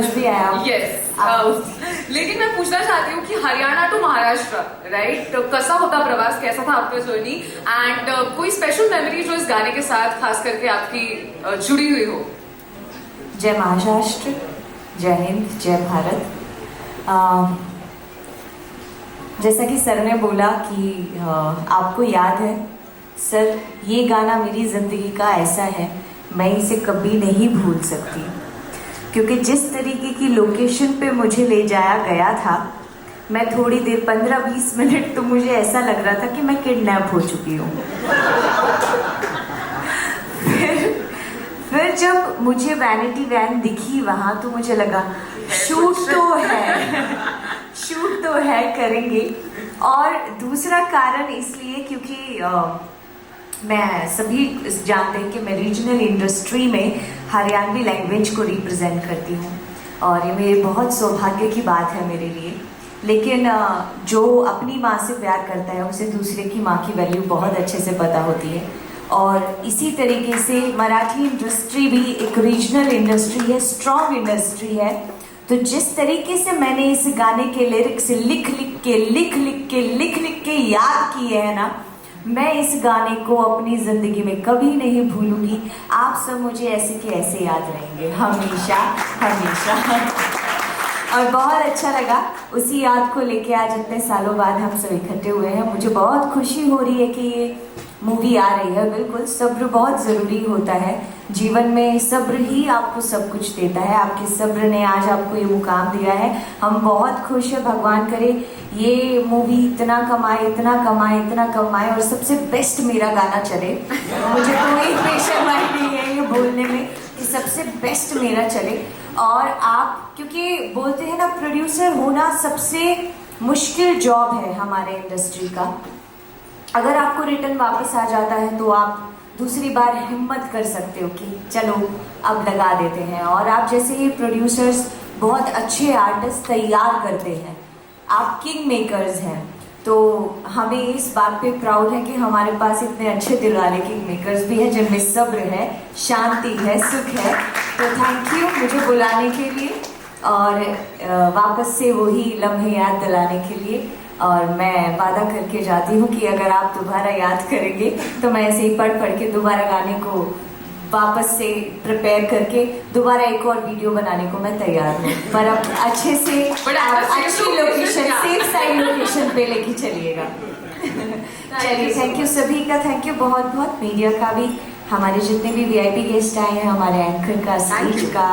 समझ भी आया। येस, लेकिन मैं पूछना चाहती हूँ कि हरियाणा टू महाराष्ट्र, राइट, तो कैसा होता प्रवास, कैसा था आपका जर्नी, एंड कोई स्पेशल मेमोरी जो इस गाने के साथ खास करके आपकी जुड़ी हुई हो? जय महाराष्ट्र, जय हिंद, जय भारत। जैसा कि सर ने बोला कि आपको याद है सर, ये गाना मेरी ज़िंदगी का ऐसा है, मैं इसे कभी नहीं भूल सकती, क्योंकि जिस तरीके की लोकेशन पे मुझे ले जाया गया था, मैं थोड़ी देर 15-20 मिनट तो मुझे ऐसा लग रहा था कि मैं किडनैप हो चुकी हूँ। फिर जब मुझे वैनिटी वैन दिखी वहाँ, तो मुझे लगा शूट तो है, शूट तो है, करेंगे। और दूसरा कारण इसलिए क्योंकि मैं सभी जानते हैं कि मैं रीजनल इंडस्ट्री में हरियाणवी लैंग्वेज को रिप्रेजेंट करती हूँ, और ये मेरे बहुत सौभाग्य की बात है मेरे लिए। लेकिन जो अपनी माँ से प्यार करता है उसे दूसरे की माँ की वैल्यू बहुत अच्छे से पता होती है, और इसी तरीके से मराठी इंडस्ट्री भी एक रीजनल इंडस्ट्री है, स्ट्रॉन्ग इंडस्ट्री है। तो जिस तरीके से मैंने इस गाने के लिरिक्स लिख लिख के याद किए हैं ना, मैं इस गाने को अपनी ज़िंदगी में कभी नहीं भूलूंगी। आप सब मुझे ऐसे के ऐसे याद रहेंगे हमेशा हमेशा। और बहुत अच्छा लगा उसी याद को लेके आज इतने सालों बाद हम सब इकट्ठे हुए हैं। मुझे बहुत खुशी हो रही है कि ये मूवी आ रही है। बिल्कुल सब्र बहुत ज़रूरी होता है जीवन में, सब्र ही आपको सब कुछ देता है। आपके सब्र ने आज आपको ये मुकाम दिया है। हम बहुत खुश हैं, भगवान करे ये मूवी इतना कमाए, इतना कमाए, इतना कमाए, और सबसे बेस्ट मेरा गाना चले। मुझे कोई बेशर्माई नहीं है ये बोलने में कि सबसे बेस्ट मेरा चले। और आप क्योंकि बोलते हैं ना, प्रोड्यूसर होना सबसे मुश्किल जॉब है हमारे इंडस्ट्री का। अगर आपको रिटर्न वापस आ जाता है तो आप दूसरी बार हिम्मत कर सकते हो कि चलो अब लगा देते हैं। और आप जैसे ये प्रोड्यूसर्स बहुत अच्छे आर्टिस्ट तैयार करते हैं, आप किंग मेकर्स हैं, तो हमें इस बात पे प्राउड है कि हमारे पास इतने अच्छे दिल वाले किंग मेकर्स भी हैं जिनमें सब्र है, शांति है, सुख है। तो थैंक यू मुझे बुलाने के लिए और वापस से वही लम्हे याद दिलाने के लिए। और मैं वादा करके जाती हूँ कि अगर आप दोबारा याद करेंगे तो मैं ऐसे ही पढ़ के दोबारा गाने को वापस से प्रिपेयर करके दोबारा एक और वीडियो बनाने को मैं तैयार हूँ। पर अब अच्छे से अच्छी लोकेशन, सेफ साइड लोकेशन पे लेके चलिएगा। चलिए, थैंक यू सभी का, थैंक यू बहुत बहुत, मीडिया का भी, हमारे जितने भी VIP गेस्ट आए हैं, हमारे एंकर का, स्टेज का,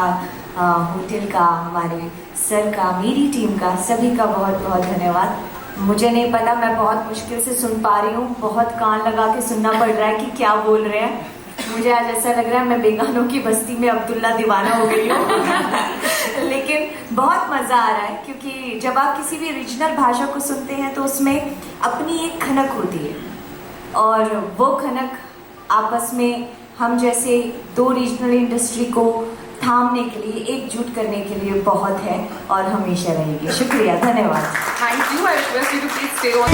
होटल का, हमारे सर का, मेरी टीम का, सभी का बहुत बहुत धन्यवाद। मुझे नहीं पता, मैं बहुत मुश्किल से सुन पा रही हूँ, बहुत कान लगा के सुनना पड़ रहा है कि क्या बोल रहे हैं। मुझे आज ऐसा लग रहा है मैं बेगानों की बस्ती में अब्दुल्ला दीवाना हो गई हूँ। लेकिन बहुत मज़ा आ रहा है, क्योंकि जब आप किसी भी रीजनल भाषा को सुनते हैं तो उसमें अपनी एक खनक होती है, और वो खनक आपस में हम जैसे दो रीजनल इंडस्ट्री को थामने के लिए, एकजुट करने के लिए बहुत है और हमेशा रहेगी। शुक्रिया, धन्यवाद। Thank you. I request you to please stay on.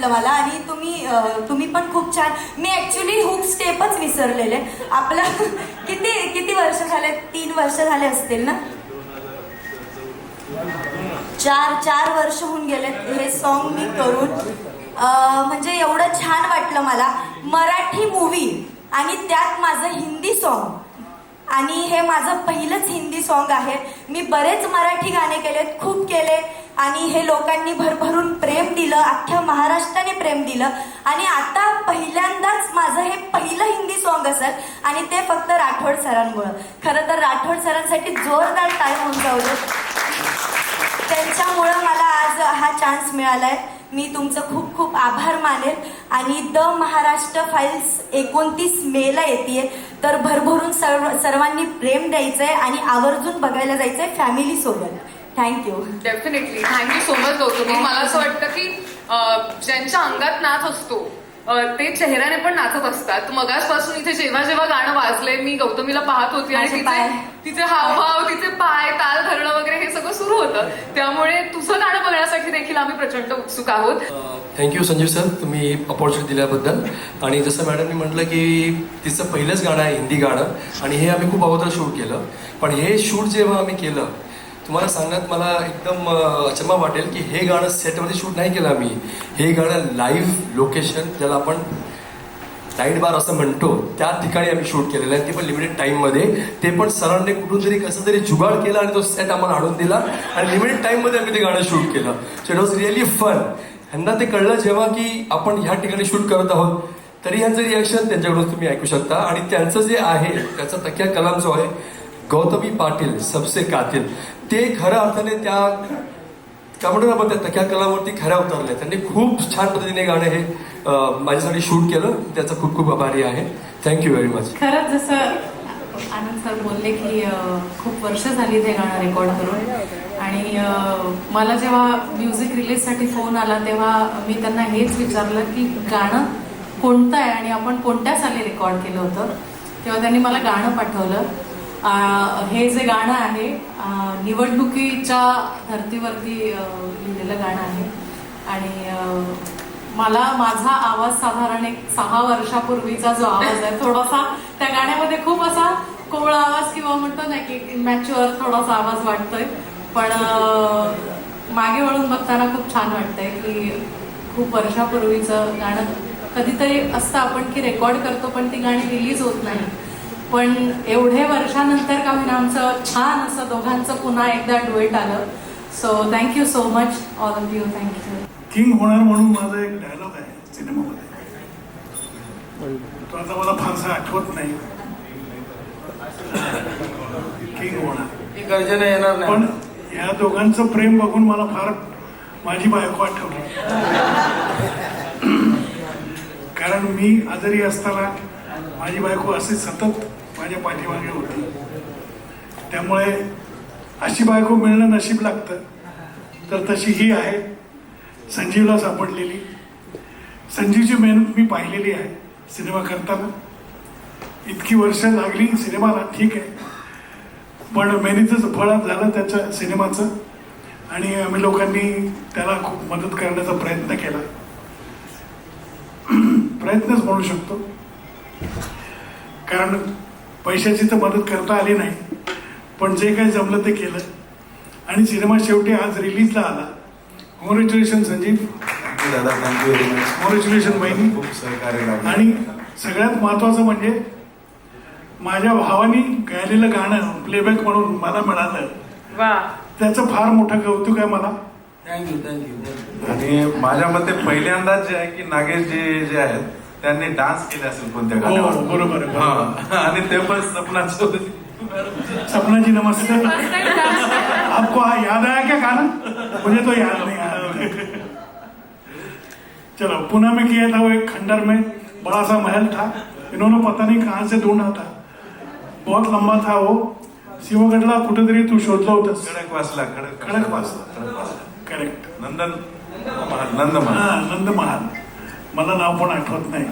मला, आणि तुम्ही पण खूप छान. मी ऍक्च्युली हुक स्टेपच विसरलेले. आपलं किती वर्ष झाले? 3 वर्ष झाले असतील ना? 4 वर्ष होऊन गेले हे सॉन्ग मी करून. म्हणजे एवढं छान वाटलं मला. मराठी मूवी आणि त्यात माझं हिंदी सॉन्ग, आणि हे माझं पहिलंच हिंदी सॉन्ग आहे. मी बरेच मराठी गाणे केलेत, खूप केले, आणि हे लोकांनी भरभरून प्रेम दिलं, अख्ख्या महाराष्ट्राने प्रेम दिलं. आणि आता पहिल्यांदाच माझं हे पहिलं हिंदी सॉन्ग असेल, आणि ते फक्त राठोड सरांमुळं. खरं तर राठोड सरांसाठी जोरदार टाइम होऊन जाऊ दे. त्यांच्यामुळं मला आज हा चान्स मिळालाय. मी तुमचं खूप खूप आभार मानेल. आणि द महाराष्ट्र फाईल्स 29 मेला येते, तर भरभरून सर्वांनी प्रेम द्यायचंय आणि आवर्जून बघायला जायचंय फॅमिली सोबत. Thank you. Definitely thank you so much Gautami. मला असं वाटतं की ज्यांच्या अंगात नाच असतो ते चेहऱ्याने पण नाचत असतात. मगाचपासून इथे जेव्हा जेव्हा गाणं वाजलंय मी गौतमीला पाहत होती आणि माझे पाय. तिचे हावभाव, तिचे पाय, ताल धरणं वगैरे हे सगळं सुरू होतं. त्यामुळे तुझं गाणं बघण्यासाठी देखील आम्ही प्रचंड उत्सुक आहोत. थँक्यू संजीव सर, तुम्ही अपॉर्च्युनिटी दिल्याबद्दल. आणि जसं मॅडमनी म्हटलं की तिचं पहिलंच गाणं आहे हिंदी गाणं, आणि हे आम्ही खूप अगोदर शूट केलं. पण हे शूट जेव्हा आम्ही केलं, तुम्हाला सांगण्यात मला एकदम अचंबा वाटेल की हे गाणं सेटवरती शूट नाही केलं आम्ही. हे गाणं लाईव्ह लोकेशन, ज्याला आपण नाईट बार असं म्हणतो, त्या ठिकाणी आम्ही शूट केलेलं आहे. ते पण लिमिटेड टाईममध्ये. ते पण सरांनी कुठून तरी कसं तरी जुगाड केला आणि तो सेट आम्हाला आणून दिला आणि लिमिटेड टाईममध्ये आम्ही ते गाणं शूट केलं. So it was really fun. ह्यांना ते कळलं जेव्हा की आपण ह्या ठिकाणी शूट करत आहोत, तरी ह्यांचं रिॲक्शन त्यांच्याकडून तुम्ही ऐकू शकता. आणि त्यांचं जे आहे, त्याचा तकिया कलाम जो आहे, गौतमी पाटील सबसे कातिल, ते खऱ्या अर्थाने त्या काय म्हणतो आपण त्या तकिया कलावरती खऱ्या उतरले. त्यांनी खूप छान पद्धतीने गाणं हे माझ्यासाठी शूट केलं. त्याचा खूप खूप आभारी आहे. Thank you very much. खरंच जसं आनंद सर बोलले की खूप वर्ष झाली ते गाणं रेकॉर्ड करून. आणि मला जेव्हा म्युझिक रिलीजसाठी फोन आला तेव्हा मी त्यांना हेच विचारलं की गाणं कोणतं आहे आणि आपण कोणत्या साली रेकॉर्ड केलं होतं. तेव्हा त्यांनी मला गाणं पाठवलं. हे जे गाणं आहे निवडणुकीच्या धर्तीवरती लिहिलेलं गाणं आहे. आणि मला माझा आवाज साधारण एक 6 वर्षापूर्वीचा जो आवाज आहे, थोडासा त्या गाण्यामध्ये खूप असा कोवळा आवाज किंवा म्हणतो ना की इमॅच्युअर थोडासा आवाज वाटतोय. पण मागे वळून बघताना खूप छान वाटतंय की खूप वर्षापूर्वीचं गाणं. कधीतरी असतं आपण की रेकॉर्ड करतो पण ती गाणी रिलीज होत नाही. पण एवढे वर्षानंतर का होईना आमचं छान असं दोघांचं पुन्हा एकदा डुएट आलं. So thank you so much all of you. Thank you. King होणार म्हणून माझा एक डायलॉग आहे सिनेमामध्ये. तो आता मला फारसा आठवत नाही. किंग होणार गर्जना येणार नाही. पण या दोघांचं प्रेम बघून मला फार माझी बायको आठवली. कारण मी आजारी असताना माझी बायको असे सतत माझ्या पाठीमागे होती. त्यामुळे अशी बायको मिळणं नशीब लागतं. तर तशी ही आहे संजीवला सापडलेली. संजीवची मेहनत मी पाहिलेली आहे सिनेमा करताना. इतकी वर्ष लागली सिनेमाला, ठीक आहे, पण मेहनतीचं फळ झालं त्याच्या सिनेमाचं. आणि आम्ही लोकांनी त्याला खूप मदत करण्याचा प्रयत्न केला. प्रयत्नच म्हणू शकतो, कारण पैशाची तर मदत करता आली नाही, पण जे काही जमलं ते केलं. आणि सिनेमा शेवटी आज रिलीजला आला. कॉंग्रॅच्युलेशन संजीव. दादा, थँक्यू व्हेरी मच. कॉंग्रॅच्युलेशन बहिणी. खूप सहकार्य लागलं. आणि सगळ्यात महत्वाचं म्हणजे माझ्या भावानी गायलेलं गाणं प्लेबॅक म्हणून मला मिळालं. त्याचं फार मोठं कौतुक आहे मला. थँक्यू. आणि माझ्या मते पहिल्यांदाच जे आहे की नागेशजी जे आहेत त्यांनी डान्स केले असेल कोणत्या हो, गाण्यावर. बरोबर आहे. हा, आणि ते पण सपनाचं. सपना जी नमस्ते. आपको याद आया क्या गाना? मुझे तो याद नहीं आया. चलो, पुणे में किया था वो एक खंडर में बड़ा सा महल था. इन्होंने पता नहीं कहाँ से ढूंढा था. बहुत लंबा था वो. शिवगडला कुठेतरी तू शोधलं होतंस. खडकवासला. खडकवासला. करेक्ट. नंद महल. मला नाव पण आठवत नाही.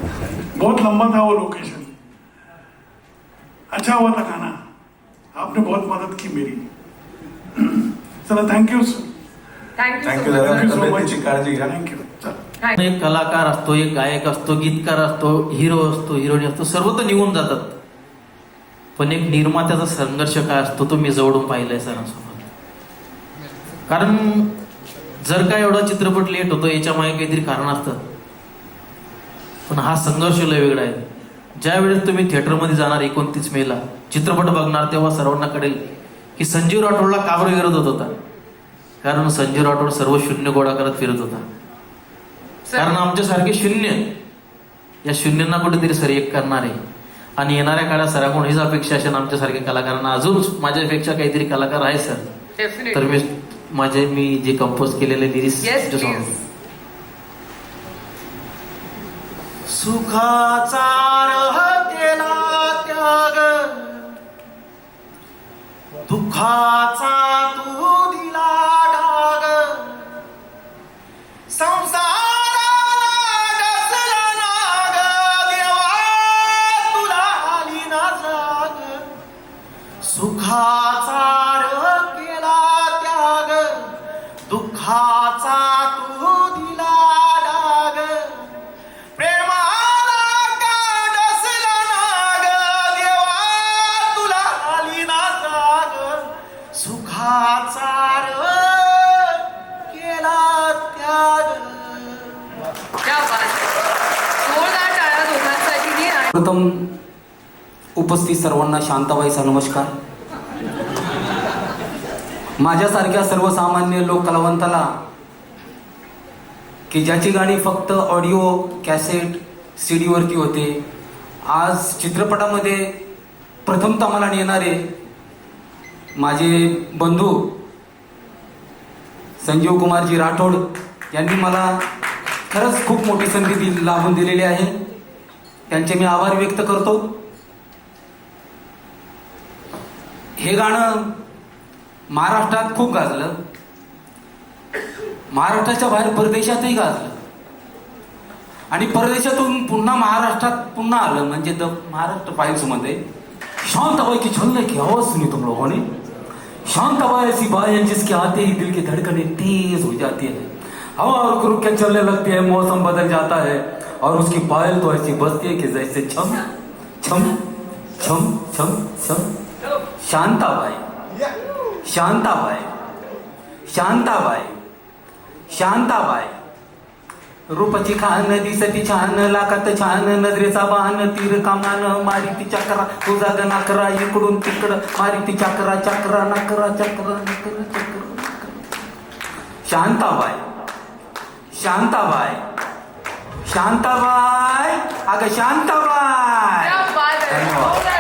बहुत लंबा था वो लोकेशन. अच्छा हुआ था गाना. आपने बहुत मदद की मेरी. चला, थँक्यू. थँक्यू दादा. तब्येतीची काळजी घ्या. थँक्यू. एक कलाकार असतो, एक गायक असतो, गीतकार असतो, हिरो असतो, हिरोईन असतो, सर्व तर निघून जातात. पण एक निर्मात्याचा संघर्ष काय असतो तो मी जवळून पाहिलाय सरांसोबत. कारण जर का एवढा चित्रपट लेट होतो याच्या मागे काहीतरी कारण असतं. पण हा संघर्ष लय वेगळा आहे. ज्या वेळेस तुम्ही थिएटरमध्ये जाणार 29 मेला चित्रपट बघणार, तेव्हा सर्वांना कळेल की संजीव राठोडला का बरं विरोध होत होता. कारण संजीव राठोड सर्व शून्य गोळा करत फिरत होता. कारण आमच्यासारखे शून्य, या शून्यांना कुठेतरी सर एक करणार आहे. आणि येणाऱ्या काळात सराकडून हीच अपेक्षा असेल आमच्यासारख्या कलाकारांना. अजून माझ्यापेक्षा काहीतरी कलाकार आहे सर. तर मी जे कंपोज केलेले लिरिक्स सुखाचा केला त्याग, दुःखाचा तू दिला डाग, संसाराला डसला नाग, देवा तुला आली ना जाग. सुखाचा केला त्याग, दुःखाचा तू दिला डाग, प्रेमाला का डसला नाग, देवा तुला आली ना जाग. सुखाचा केला त्याग. क्या बात है. जोरदार टाळ्या दोघांसाठीही. आणि प्रथम उपस्थित सर्वांना शांताबाईचा नमस्कार. माझ्यासारख्या सर्वसामान्य लोक कलावंताला की ज्याची गाणी फक्त ऑडिओ कॅसेट CD वरती होते, आज चित्रपटामध्ये प्रथमतः मला नेणारे माझे बंधू संजीव कुमारजी राठोड यांनी मला खरंच खूप मोठी संधी लाभून दिलेली आहे. त्यांचे मी आभार व्यक्त करतो. हे गाणं महाराष्ट्रात खूप गाजलं, महाराष्ट्राच्या बाहेर परदेशातही गाजलं आणि परदेशातून पुन्हा महाराष्ट्रात पुन्हा आलं म्हणजे द महाराष्ट्र फाइल्स मध्ये. शांताबाई की छलने की आवाज सुनी तुम लोगों ने. शांताबाई ऐसी बाई है जिसके आते ही दिल की धड़कनें तेज हो जाती है, हवा रुक रुक के चलने लगती है, मौसम बदल जाता है और उसकी पायल तो ऐसी बजती है कि जैसे छम छम छम छम छम. शांताबाई शांताबाई शांताबाई शांताबाई. रूपाची खान दिसती छान, लाकात छान, नजरेचा बाण, तीर कामान, मारी ती चक्रा, तुझा ग नाकरा, इकडून तिकडं मारी ती चक्रा, चक्रा नकरा चक्रा नकरा चक्रा. शांताबाई शांताबाई शांताबाई अगं शांताबाई. क्या बात है. धन्यवाद. जोरदार